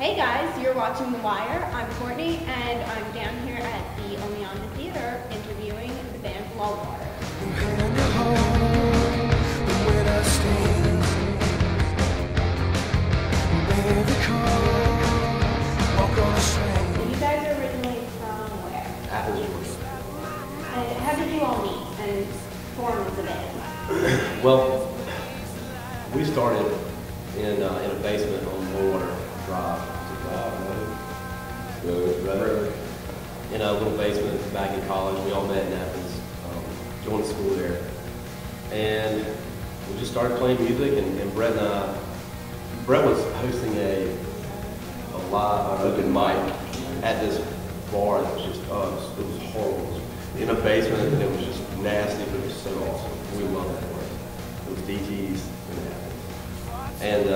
Hey guys, you're watching The Wire. I'm Courtney, and I'm down here at the Oneonta Theatre interviewing the band Lullwater. You guys are originally from where? Athens, Georgia. And how did you all meet and form as a band? Well, we started in a basement on Lullwater Drive. In a little basement back in college. We all met in Athens, joined school there. And we just started playing music, and Brett was hosting a live open mic at this bar that was just, it was horrible. It was in a basement, and it was just nasty, but it was so awesome. We loved that place. It was DT's in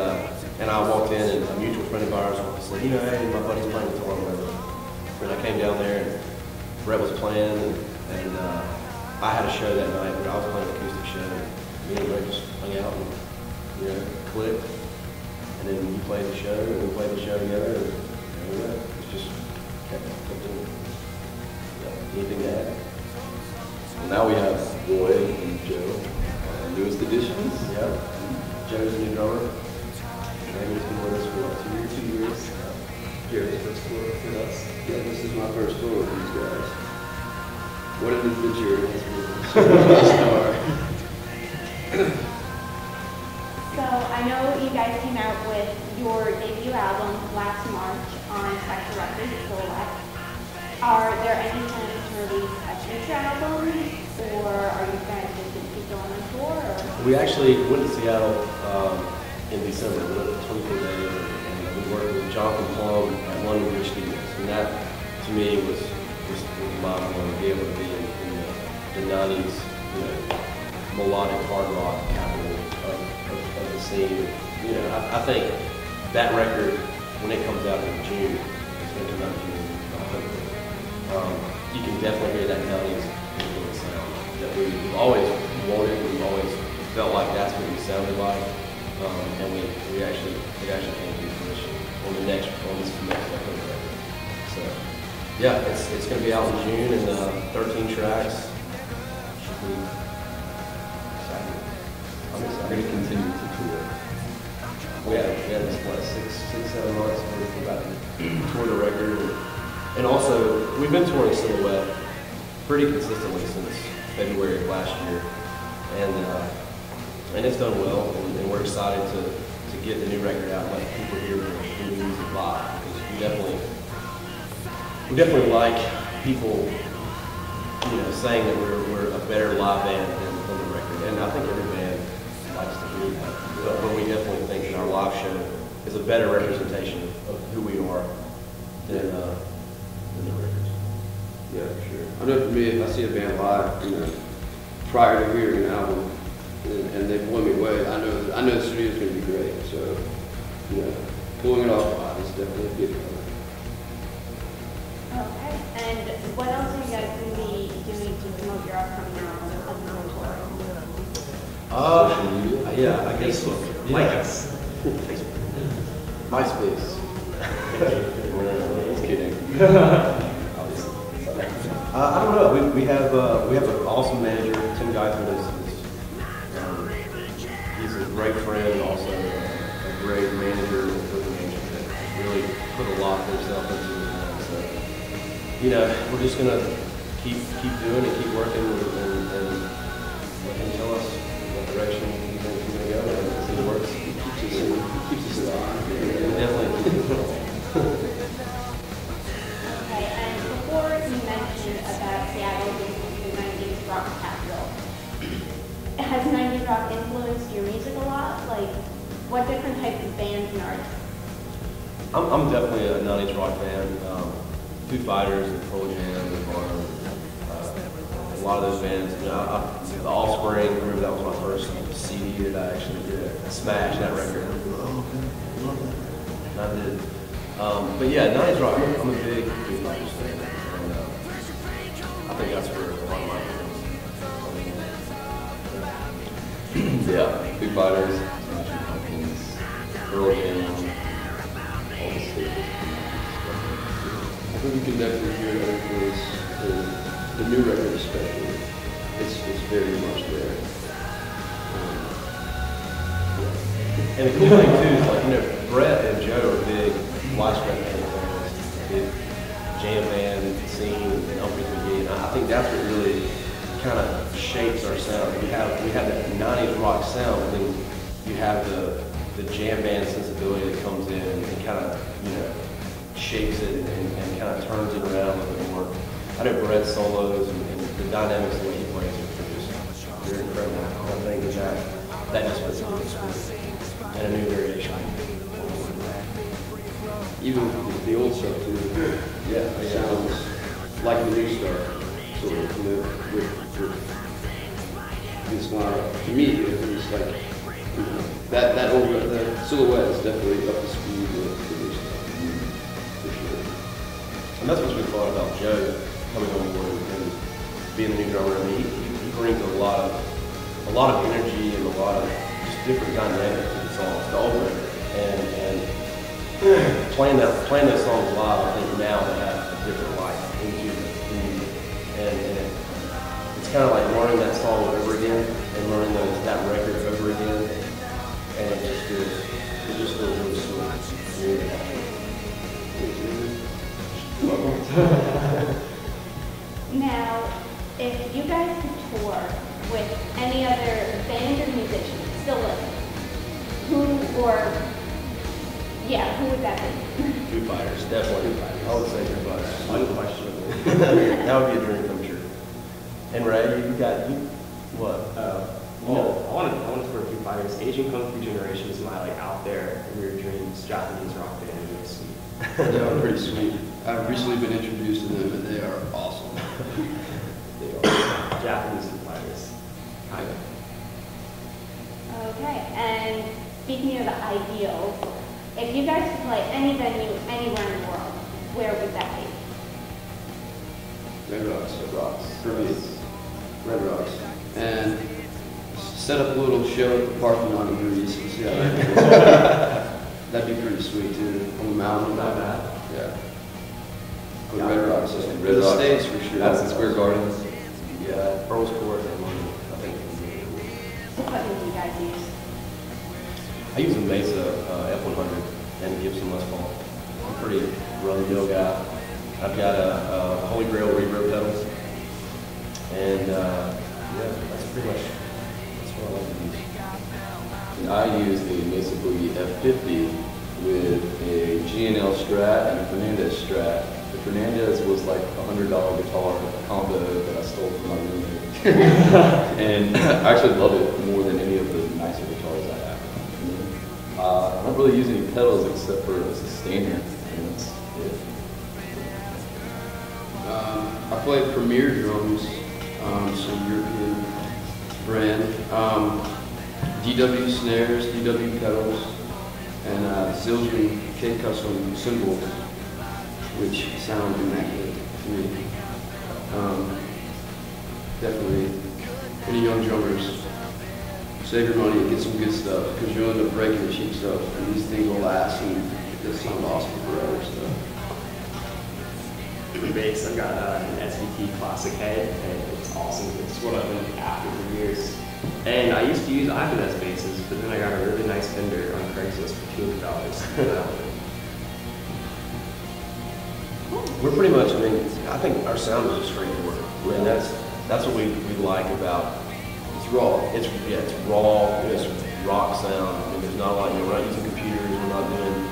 Athens. And I walked in, and a mutual friend of ours said, you know, hey, my buddy's playing guitar or whatever. And I came down there, and Brett was playing, and I had a show that night where I was playing an acoustic show. Me and Brett just hung out and, clicked. And then you played the show, and we played the show together, and it just kept doing it. Anything to add? Well, now we have Roy and Joe, newest additions. Yeah. Joe's the new drummer. Amy's been with us for about 2 years. Jared's first tour with us. Yeah, this is my first tour with these guys. What an adventure it has been. So I know you guys came out with your debut album last March on Spectre Records, Lullwater. Are there any plans to release a future album, or are you guys just going to keep going on tour? Or? We actually went to Seattle in December. We went for 24 days, and we worked with Jonathan Plum at London Bridge Studios. And that, to me, was mind-blowing to be able to be in the 90s, melodic hard rock capital of the scene. I think that record, when it comes out in June, it's going to come out in June, you can definitely hear that 90s influence sound that we've always wanted. We've always felt like that's what we sounded like, and it actually came to fruition on this next record. So yeah, it's going to be out in June, and 13 tracks. Should be exciting. I'm excited. We're going to continue to tour. We had this 6-7 months we're about to tour the record, and also we've been touring Silhouette pretty consistently since February of last year, and it's done well, and we're excited to get the new record out and let people hear the new music live, because we definitely like people saying that we're a better live band than the record, and I think every band likes to hear that, but we definitely think that our live show is a better representation of who we are than the records. Yeah, for sure. I know for me, if I see a band live, prior to hearing an album, and they blow me away, I know the studio's going to be great. So, pulling it off live is definitely a big one. Okay, and what else are you guys going to be doing to promote your upcoming album tour? Yeah, I guess. Yes. MySpace. Just kidding. I don't know. We have an awesome manager, Tim Geithman. He's a great friend, also a great manager and booking agent that really put a lot of himself into it. So, we're just gonna keep doing it, keep working, and let him tell us what direction we think we're gonna go, and see if it works. Keeps us alive. Definitely. Okay, and before you mentioned about Seattle being the 90s rock capital, has 90s rock influenced your music a lot? Like, what different types of bands and artists? I'm definitely a 90s rock fan. Foo Fighters and Pearl Jam and Barnum. A lot of those bands. The Offspring. I remember that was my first CD that I actually did. Smashed that record. Oh, okay, love that. And I did. But yeah, 90s rock. I'm a big Foo Fighters fan, and I think that's where a lot of my friends. Yeah, Foo Fighters, Pumpkins, Pearl Jam, all the staples. definitely hear that influence in the new record especially. It's very much there. And the cool thing too is like, you know, Brett and Joe are big widespread band fans, big jam band scene and Umphrey's McGee, and I think that's what really kind of shapes our sound. We have that 90s rock sound, and then you have the jam band sensibility that comes in and kind of, you know, shapes it and kind of turns it around a little bit more. I know Brett's solos and the dynamics of the way he plays are just, they're incredible. I think that just fits into this one. And a new variation. Even the old stuff too. Yeah, it sounds like the new stuff, sort of, you know, with this lineup. To me, it's like, you know, that old, the silhouette is definitely up to speed with the new stuff, for sure. And that's what we thought about Joe coming on board and being the new drummer. I mean, he brings a lot of energy and a lot of just different dynamics to the songs, the old record, and playing those songs live. I think now they have a different life into the music, and it's kind of like learning that song over again and learning that record over again, and it just feels really sweet. Now, if you guys could tour with any other band or musician still living, who would that be? Foo Fighters, definitely. I would say Foo Fighters. Unquestionably. That would be a dream come true. And Ray, what? Well, I want to tour Foo Fighters. Asian Kung Fu Generation is my out there weird dreams Japanese rock band. They are pretty sweet. I've recently been introduced to them, and they are awesome. They are Japanese Foo Fighters. Kind of. Okay, and speaking of the ideals, if you guys could play any venue anywhere in the world, where would that be? Red Rocks. For me, Red Rocks. And set up a little show at the Parthenon in Greece and see how that goes. That'd be pretty sweet too. On the mountain. Not bad. Yeah. But Red Rocks. Red For the Rocks. States for sure. Madison Square Gardens. Yeah, Earl's Court, and I think. What equipment do you guys use? I use a Mesa F100 and Gibson Les Paul. I'm a pretty run-of-the-mill guy. I've got a Holy Grail reverb pedals, and that's pretty much what I like to use. And I use a Mesa Boogie F50 with a G&L Strat and a Fernandez Strat. The Fernandez was like a $100 guitar combo that I stole from my roommate. And I actually love it more than any of the nicer guitars I have. I don't really use any pedals except for a sustainer, and that's it. I play Premier Drums, some European brand. DW snares, DW pedals, and Zildjian K-Custom cymbals, which sound immaculate to me. Definitely, any young drummers, save your money and get some good stuff, because you'll end up breaking the cheap stuff, and these things will last, and they'll sound awesome forever. So. Bass, I've got an SVT Classic head, and it's awesome. It's what I've been after for years. And I used to use Ibanez basses, but then I got a really nice Fender on Craigslist for $200. We're pretty much, I think our sound is just straightforward. And that's what we like about It's raw. it's raw, it's rock sound. I mean, there's not a lot, we're not using computers, we're not doing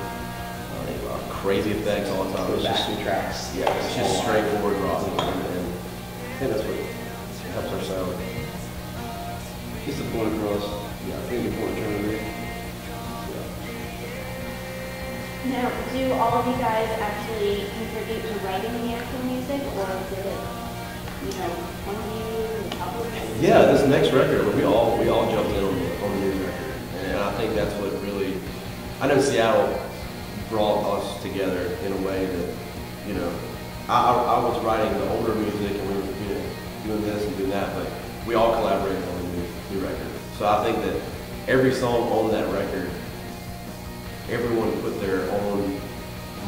crazy effects all the time. It's just Backing tracks. Yeah, it's just straightforward rock, and I think that's what helps our sound. Just the point across. Yeah, I think the point trying to make. Now, do all of you guys actually contribute to writing the actual music, or did it, one of you, a couple of you? Yeah, this next record, we all jumped in on the new record, and I think that's what really. I know Seattle brought us together in a way that, I was writing the older music and we were doing this and doing that, but we all collaborated on the new record. So I think that every song on that record, everyone put their own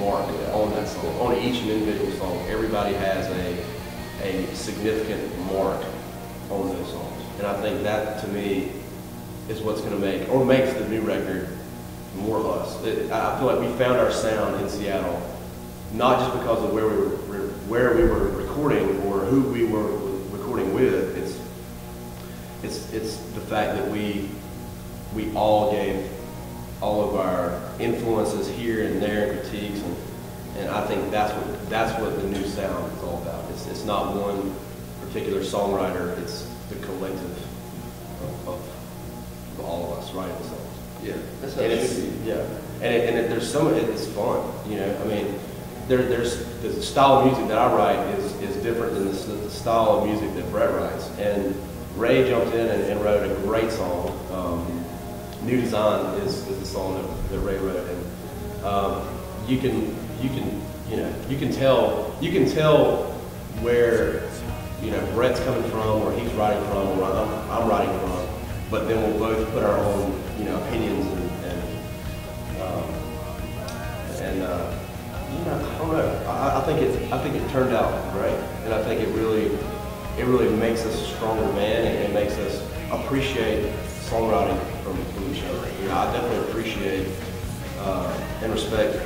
mark on that song, on each individual song. Everybody has a significant mark on those songs. And I think that, to me, is what's going to makes the new record more us. I feel like we found our sound in Seattle, not just because of where we were recording or who we were recording with. It's the fact that we all gave all of our influences here and there, critiques, and I think that's what the new sound is all about. It's not one particular songwriter, it's the collective of all of us writing the songs. Yeah, that's how it should be. Yeah, and there's some of it that's fun, you know. I mean, there's the style of music that I write is different than the style of music that Brett writes. And Ray jumped in and wrote a great song. New Design is the song that Ray wrote, and you can tell where, you know, Brett's coming from, where he's writing from, or where I'm writing from. But then we'll both put our own, you know, opinions you know, I don't know. I think it turned out great, and I think it really makes us a stronger band, and it makes us appreciate songwriting from each other. You know, I definitely appreciate and respect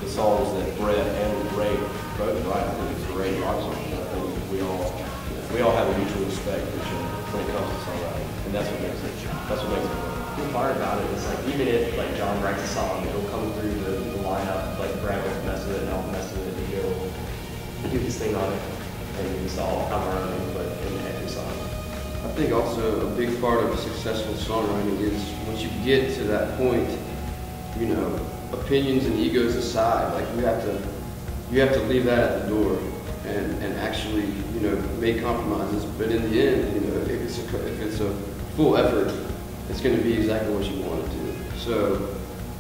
the songs that Brett and Ray both write. I think it's a great rock song. I think we all have a mutual respect for each other when it comes to songwriting, and that's what makes it work. The part about it is, like, even if, like, John writes a song, it'll come through the lineup, like, Brad will mess with it, and I'll mess with it, and he'll do his thing on it, and it's all come our own input in every song. I think also a big part of successful songwriting is once you get to that point, you know, opinions and egos aside, like you have to leave that at the door and actually, you know, make compromises. But in the end, you know, if it's a full effort, it's going to be exactly what you want it to. So,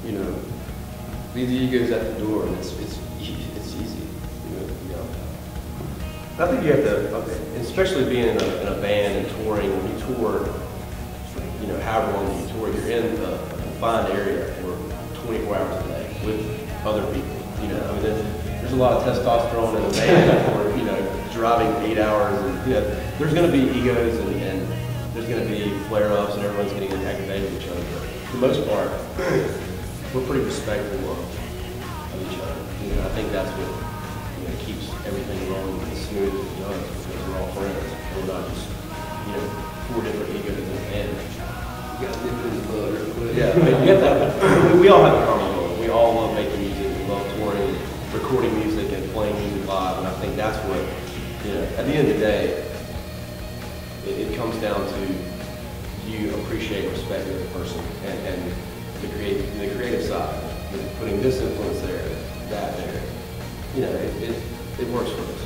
you know, leave the egos at the door, and it's easy. You know. I think you have to, especially being in a band and touring. When you tour, you know, however long you tour, you're in a confined area for 24 hours a day with other people. You know, I mean, there's a lot of testosterone in a band, or, you know, driving 8 hours, and, you know, there's going to be egos and there's going to be flare-ups, and everyone's getting aggravated with each other. But for the most part, we're pretty respectful of each other. You know, I think that's what, you know, keeps everything rolling as smooth as it does, because we're all friends. We're not just, you know, 4 different egos in a band. You got to nip it in the bud real quick. Yeah, I mean, you have that. We all have a common goal. We all love making music. We love touring, recording music, and playing music live. And I think that's what, you know, at the end of the day, it comes down to you appreciate and respect the other person, and the creative side, putting this influence there, that there. You know, it works for us.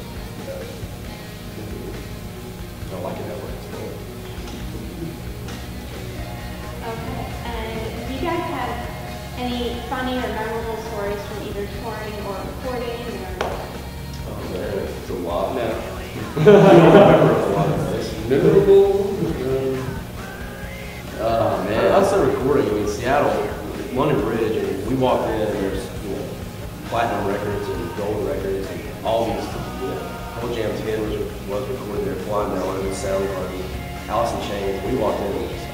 I like it that way. Okay, and do you guys have any funny or memorable stories from either touring or recording? Oh man, It's a lot. no. I don't remember a lot of this. Memorable? Oh man. I'd say recording. I mean, Seattle, London Bridge, and we walked in, and there's, you know, platinum records and gold records and all these, you know, Pearl Jam 10 was recorded there, Flying Melon, Soundgarden, Alice in Chains. We walked in and just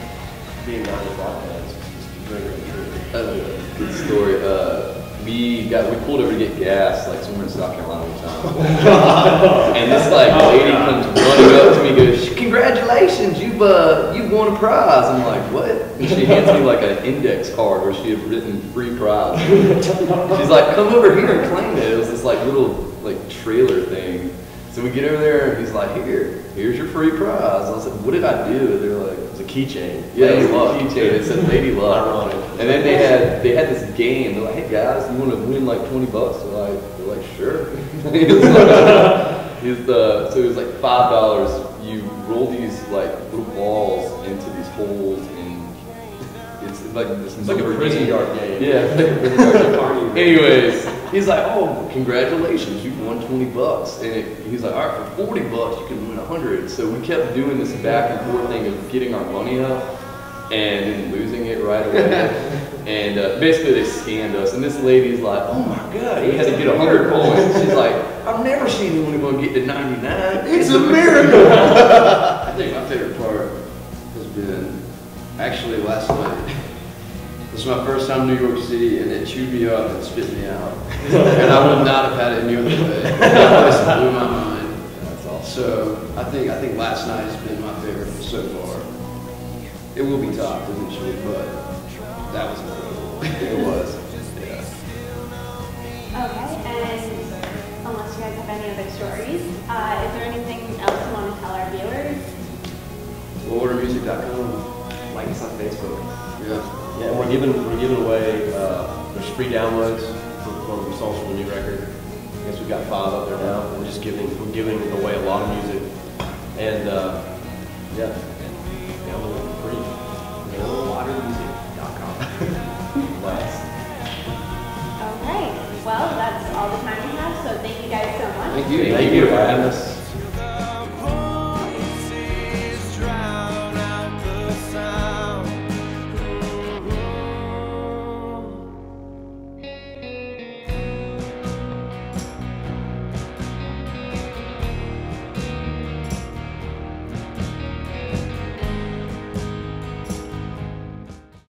being 9 o'clock bands, just really. Good story. We pulled over to get gas, like somewhere in South Carolina one time. And this like lady comes running up to me and goes, "Congratulations, you've won a prize." I'm like, "What?" And she hands me like an index card where she had written free prize. She's like, "Come over here and claim it." It was this like little like trailer thing. So we get over there and he's like, here's your free prize. I was like, "What did I do?" They're like, It's a keychain. "Yeah, it's a keychain." It said Lady Luck. Ironic. And then they had this game. They're like, "Hey guys, you want to win like $20?" They're like, "Sure." So it was like $5. You roll these like little balls into these holes, and it's like this. It's like a prison yard game. Yeah, it's like a prison yard game. Anyways, he's like, "Oh, congratulations, you won $20." And he's like, "All right, for $40, you can win 100." So we kept doing this back and forth thing of getting our money up and then losing it right away. And basically they scanned us, and this lady's like, "Oh my God, he had to get 100 points." She's like, "I've never seen anyone get to 99. It's a miracle." I think my favorite part has been actually last night. This is my first time in New York City, and it chewed me up and spit me out. And I would not have had it any other way. That place blew my mind. That's awesome. So I think last night has been my favorite so far. It will be topped eventually, but that was incredible. It was. Yeah. Okay, and unless you guys have any other stories, is there anything else you want to tell our viewers? Lullwatermusic.com. Like us on Facebook. Yeah. Yeah, and we're giving away, there's free downloads from songs from the new record. I guess we've got 5 up there now. We're giving away a lot of music. And, yeah, download it for free. Lullwatermusic.com. Nice. Okay, well, that's all the time we have, so thank you guys so much. Thank you. Thank you for having us.